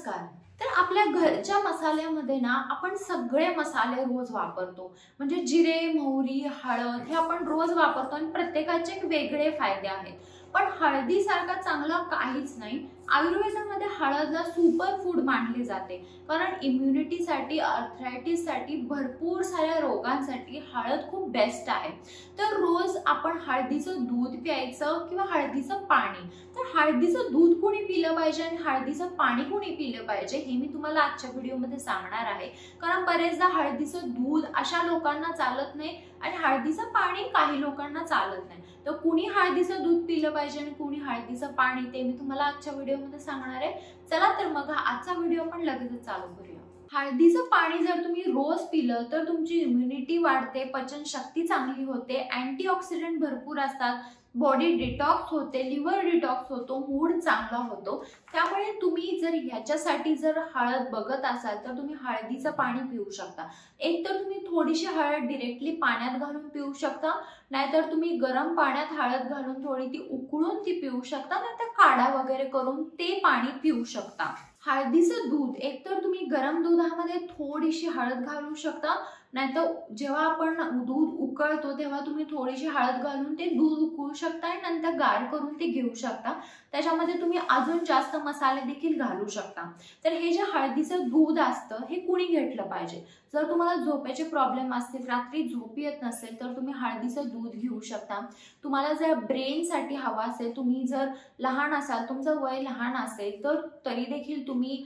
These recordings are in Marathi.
नमस्कार। तर आपल्या घरच्या मसाल्यामध्ये ना आपण सगळे मसाले रोज वापरतो। म्हणजे जिरे, मोहरी, हळद हे आपण रोज वापरतो आणि प्रत्येकाचे एक वेगळे फायदे आहेत। पण हळदीसारखा चांगला काहीच नाही। आयुर्वेदामध्ये हळदला सुपर फूड मानले जाते, कारण इम्युनिटीसाठी, आर्थरायटिससाठी, भरपूर साऱ्या रोगांसाठी हळद खूप बेस्ट आहे। तर रोज आपण हळदीचं दूध प्यायचं किंवा हळदीचं पाणी। तर हळदीचं दूध कोणी पिलं पाहिजे आणि हळदीचं पाणी कोणी पिलं पाहिजे हे मी तुम्हाला आजच्या व्हिडिओमध्ये सांगणार आहे। कारण बरेचदा हळदीचं दूध अशा लोकांना चालत नाही आणि हळदीचं पाणी काही लोकांना चालत नाही। तर कुणी हळदीचं दूध पिलं पाहिजे आणि कुणी हळदीचं पाणी ते मी तुम्हाला आजच्या व्हिडिओमध्ये सांगणार आहे। चला तर मग आजचा व्हिडिओ आपण लगेच चालू करूया। हळदीचं पाणी जर तुम्ही रोज पिलं तर तुमची इम्युनिटी वाढते, पचनशक्ती चांगली होते, अँटीऑक्सिडंट भरपूर असतात, बॉडी डिटॉक्स होते, लिव्हर डिटॉक्स होतो, मूड चांगला होतो। त्यामुळे तुम्ही जर ह्याच्यासाठी जर हळद बघत असाल तर तुम्ही हळदीचं पाणी पिऊ शकता। एक तर तुम्ही थोडीशी हळद डायरेक्टली पाण्यात घालून पिऊ शकता, नाहीतर तुम्ही गरम पाण्यात हळद घालून थोडी ती उकळून ती पिऊ शकता, नाहीतर काढा वगैरे करून ते पाणी पिऊ शकता। हळदीचं दूध एक तर तुम्ही गरम दुधामध्ये थोडीशी हळद घालू शकता, नाहीतर जेव्हा आपण दूध उकळतो तेव्हा तुम्ही थोडीशी हळद घालून ते दूध उकळू शकता आणि नंतर गार करून ते घेऊ शकता। त्याच्यामध्ये तुम्ही अजून जास्त मसाले देखील घालू शकता। तर हे जे हळदीचं दूध असतं हे कुणी घेतलं पाहिजे? जर तुम्हाला झोपेचे प्रॉब्लेम असतील, रात्री झोप येत नसेल तर तुम्ही हळदीचं दूध घेऊ शकता। तुम्हाला जर ब्रेनसाठी हवा असेल, तुम्ही जर लहान असाल, तुमचं वय लहान असेल तर तरी देखील तुम्ही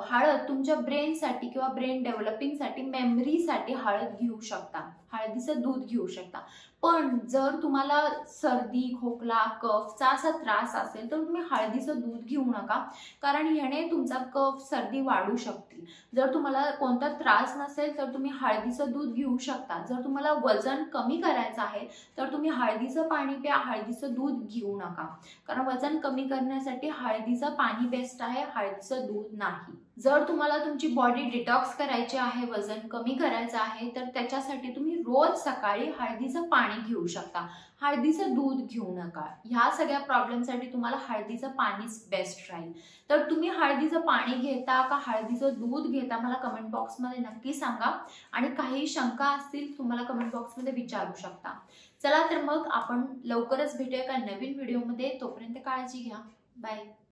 हळद तुमच्या ब्रेनसाठी किंवा ब्रेन डेव्हलपिंगसाठी, मेमरीसाठी हळद घेऊ शकता, हळदीचं दूध घेऊ शकता। पण जर तुम्हाला सर्दी, खोकला, कफचा असा त्रास असेल तर तुम्ही हळदीचं दूध घेऊ नका, कारण ह्याने तुमचा कफ, सर्दी वाढू शकते। जर तुम्हाला कोणता त्रास नसेल तर तुम्ही हळदीचं दूध घेऊ शकता। जर तुम्हाला वजन कमी करायचं आहे तर तुम्ही हळदीचं पाणी प्या, हळदीचं दूध घेऊ नका, कारण वजन कमी करण्यासाठी हळदीचं पाणी बेस्ट आहे, हळदीचं दूध नाही। जर तुम्हाला तुमची बॉडी डिटॉक्स करायची आहे, वजन कमी करायचं आहे तर त्याच्यासाठी तुम्ही रोज सकाळी हळदीचं पाणी घेऊ शकता, हळदीचं दूध घेऊ नका। ह्या सगळ्या प्रॉब्लेमसाठी तुम्हाला हळदीचं पाणीच बेस्ट राहील। तर तुम्ही हळदीचं पाणी घेता का हळदीचं दूध घेता मला कमेंट बॉक्समध्ये नक्की सांगा, आणि काही शंका असतील तुम्हाला कमेंट बॉक्समध्ये विचारू शकता। चला तर मग आपण लवकरच भेटूया एका नवीन व्हिडिओमध्ये। तोपर्यंत काळजी घ्या, बाय।